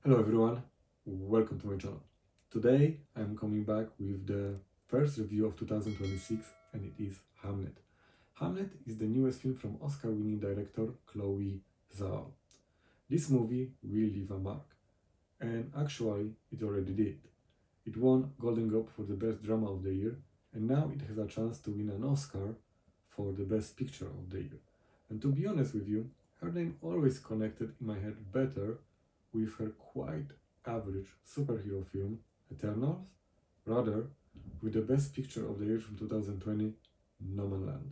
Hello everyone, welcome to my channel. Today I'm coming back with the first review of 2026 and it is Hamnet. Hamnet is the newest film from Oscar-winning director Chloé Zhao. This movie will leave a mark, and actually it already did. It won Golden Globe for the best drama of the year, and now it has a chance to win an Oscar for the best picture of the year. And to be honest with you, her name always connected in my head better with her quite average superhero film Eternals, rather with the best picture of the year from 2020, No Man Land.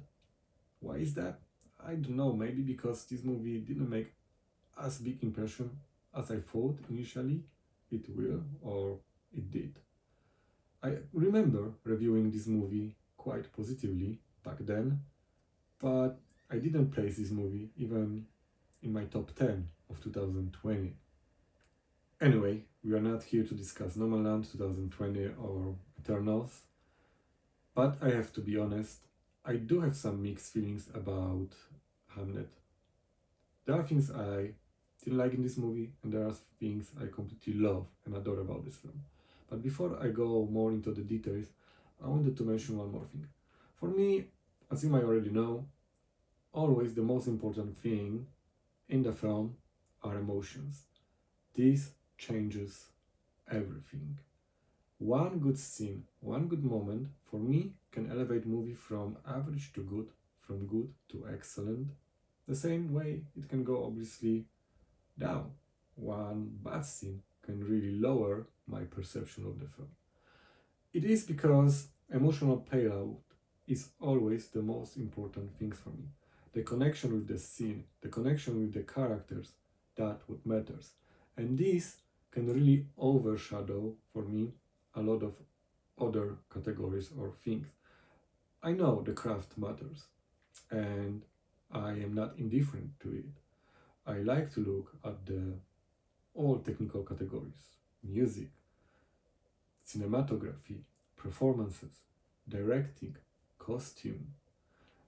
Why is that? I don't know, maybe because this movie didn't make as big impression as I thought initially it will, or it did. I remember reviewing this movie quite positively back then, but I didn't place this movie even in my top 10 of 2020. Anyway, we are not here to discuss No Man Land 2020 or Eternals, but I have to be honest, I do have some mixed feelings about Hamnet. There are things I didn't like in this movie, and there are things I completely love and adore about this film. But before I go more into the details, I wanted to mention one more thing. For me, as you might already know, always the most important thing in the film are emotions. This changes everything. One good scene, one good moment, for me, can elevate movie from average to good, from good to excellent. The same way it can go obviously down. One bad scene can really lower my perception of the film. It is because emotional payload is always the most important thing for me. The connection with the scene, the connection with the characters, that's what matters. And this can really overshadow for me a lot of other categories or things. I know the craft matters and I am not indifferent to it. I like to look at the all technical categories: music, cinematography, performances, directing, costume,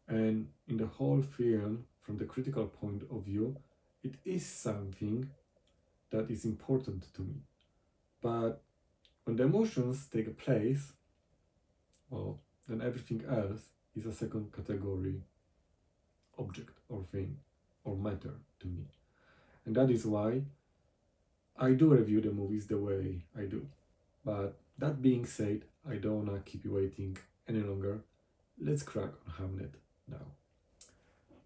and in the whole film, from the critical point of view, it is something that is important to me. But when the emotions take a place, well, then everything else is a second category object or thing or matter to me. And that is why I do review the movies the way I do. But that being said, I don't wanna keep you waiting any longer. Let's crack on Hamnet now.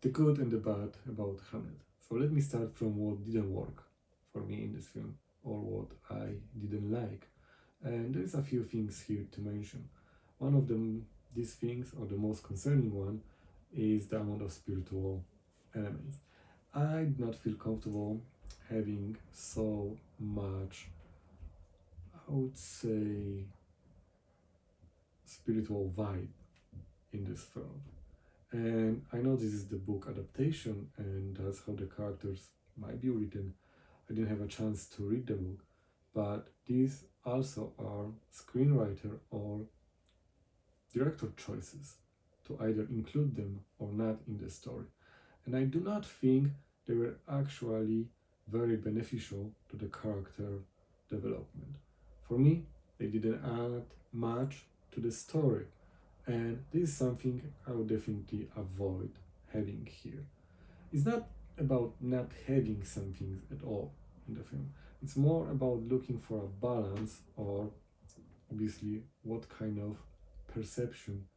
The good and the bad about Hamnet. So let me start from what didn't work for me in this film, or what I didn't like. And there's a few things here to mention. One of them, these things, or the most concerning one, is the amount of spiritual elements. I did not feel comfortable having so much, I would say, spiritual vibe in this film. And I know this is the book adaptation, and that's how the characters might be written. I didn't have a chance to read the book, but these also are screenwriter or director choices to either include them or not in the story. And I do not think they were actually very beneficial to the character development. For me, they didn't add much to the story, and this is something I would definitely avoid having here. It's not about not having some things at all in the film. It's more about looking for a balance, or obviously what kind of perception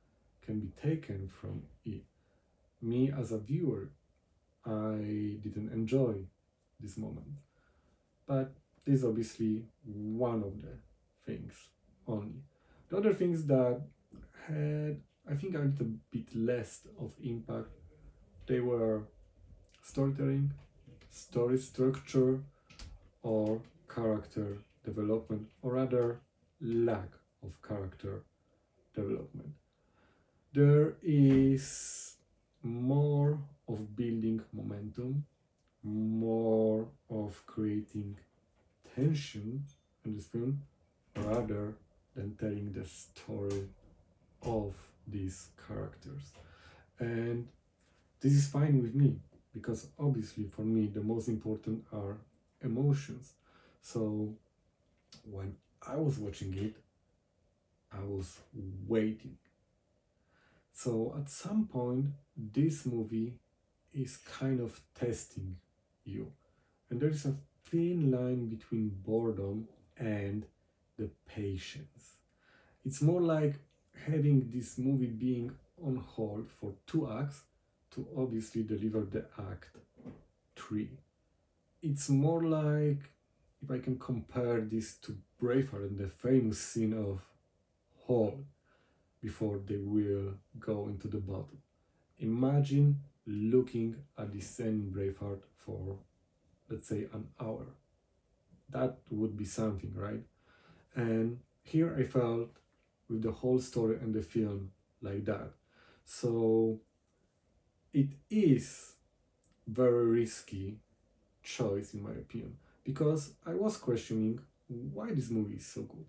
can be taken from it. Me as a viewer, I didn't enjoy this moment. But this is obviously one of the things only. The other things that had, I think, a little bit less of impact, they were storytelling, story structure, or character development, or rather lack of character development. There is more of building momentum, more of creating tension in this film, rather than telling the story of these characters. And this is fine with me, because obviously for me the most important are emotions. So when I was watching it, I was waiting. So at some point, this movie is kind of testing you. And there is a thin line between boredom and the patience. It's more like having this movie being on hold for 2 acts to obviously deliver the act 3. It's more like, if I can compare this to Braveheart and the famous scene of hold before they will go into the battle. Imagine looking at the scene in Braveheart for, let's say, an hour. That would be something, right? And here I felt with the whole story and the film like that. So it is very risky choice in my opinion, because I was questioning why this movie is so good.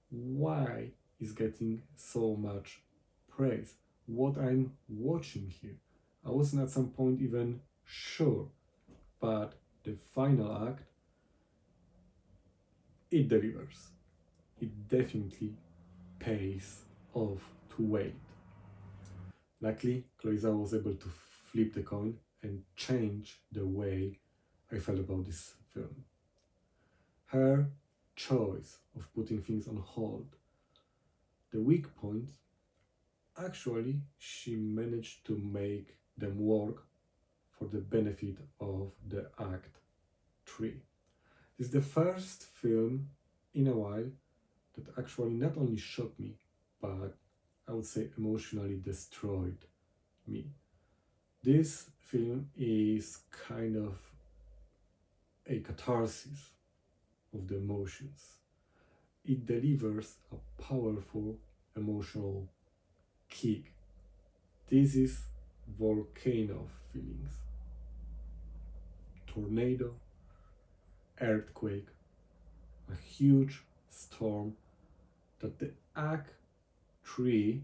Why is getting so much praise? What I'm watching here. I wasn't at some point even sure, but the final act, it delivers. It definitely pays off to wait. Luckily, Chloé was able to flip the coin and change the way I felt about this film. Her choice of putting things on hold, the weak points, actually she managed to make them work for the benefit of the Act 3. This is the first film in a while that actually not only shocked me, but I would say emotionally destroyed me. This film is kind of a catharsis of the emotions. It delivers a powerful emotional kick. This is volcano feelings. Tornado, earthquake, a huge storm that the Act 3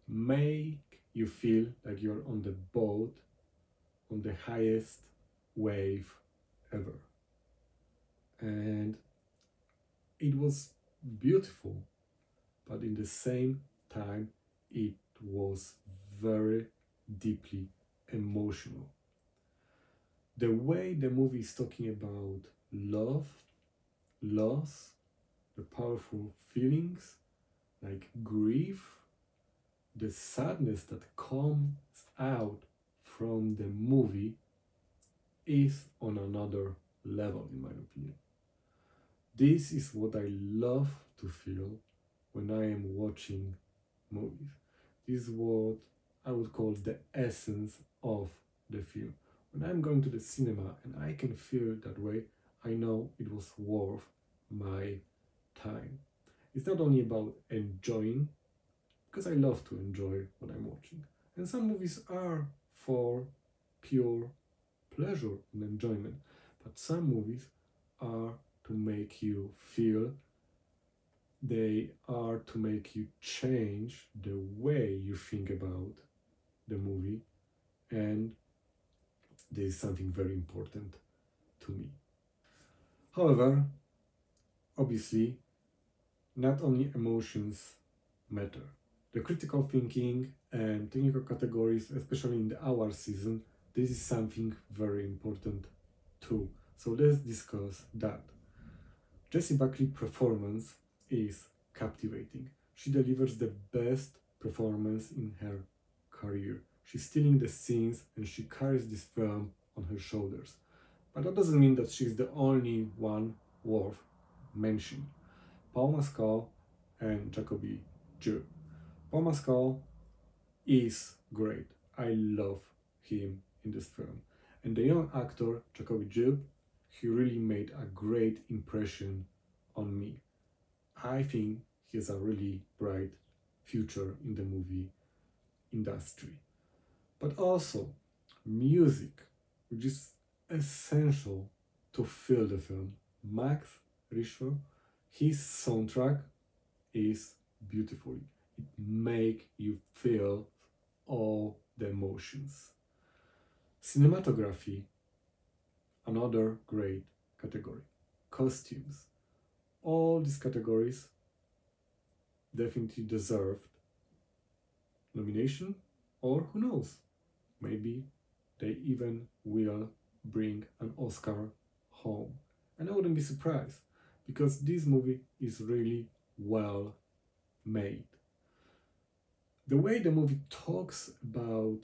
make you feel like you're on the boat on the highest wave ever. And it was beautiful, but in the same time, it was very deeply emotional. The way the movie is talking about love, loss, the powerful feelings like grief, the sadness that comes out from the movie is on another level, in my opinion. This is what I love to feel when I am watching movies. This is what I would call the essence of the film. When I'm going to the cinema and I can feel that way, I know it was worth my time. It's not only about enjoying, because I love to enjoy what I'm watching. And some movies are for pure pleasure and enjoyment, but some movies are to make you feel, they are to make you change the way you think about the movie, and this is something very important to me. However, obviously, not only emotions matter. The critical thinking and technical categories, especially in the hour season, this is something very important too. So let's discuss that. Jessie Buckley's performance is captivating. She delivers the best performance in her career. She's stealing the scenes and she carries this film on her shoulders. But that doesn't mean that she's the only one worth mentioning. Paul Mescal and Jacoby Jew. Paul Mescal is great. I love him in this film. And the young actor, Jacoby Jew, he really made a great impression on me. I think he has a really bright future in the movie industry. But also, music, which is essential to feel the film. Max Richter, his soundtrack is beautiful. It makes you feel all the emotions. Cinematography, another great category. costumes. All these categories definitely deserved nomination, or who knows, maybe they even will bring an Oscar home. And I wouldn't be surprised, because this movie is really well made. The way the movie talks about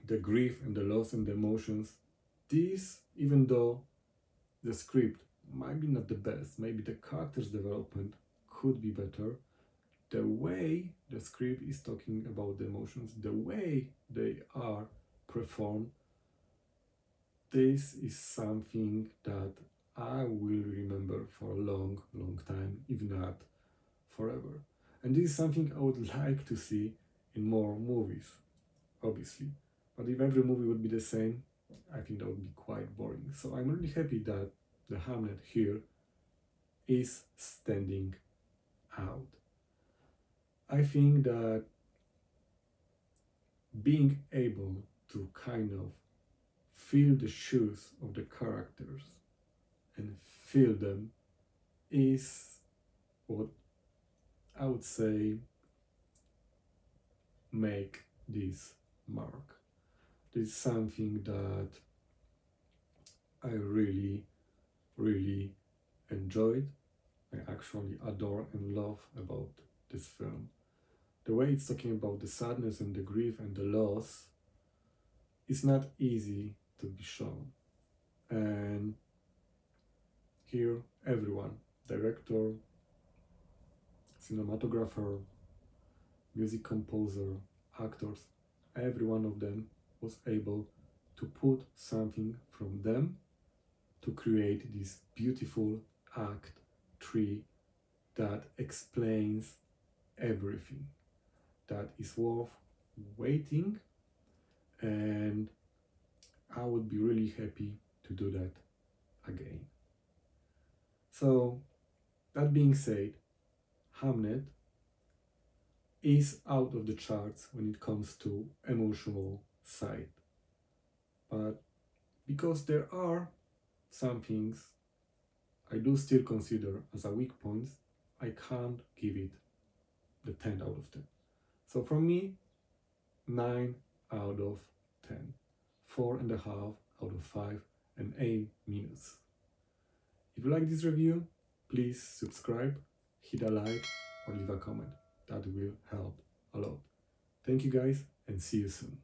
the grief and the loss and the emotions, this, even though the script might be not the best, maybe the characters development could be better, the way the script is talking about the emotions, the way they are performed, this is something that I will remember for a long, long time, if not forever. And this is something I would like to see in more movies, obviously. But if every movie would be the same, I think that would be quite boring. So I'm really happy that the Hamnet here is standing out. I think that being able to kind of feel the shoes of the characters and feel them is what I would say make this mark. This is something that I really, really enjoyed. I actually adore and love about this film. The way it's talking about the sadness and the grief and the loss is not easy to be shown. And here, everyone, director, cinematographer, music composer, actors, every one of them was able to put something from them to create this beautiful act 3 that explains everything, that is worth waiting, and I would be really happy to do that again. So, that being said, Hamnet is out of the charts when it comes to emotional side. But because there are some things I do still consider as a weak point, I can't give it the 10 out of 10. So from me, 9 out of 10. 4.5 out of 5 and A minus. If you like this review, please subscribe, hit a like or leave a comment. That will help a lot. Thank you guys and see you soon.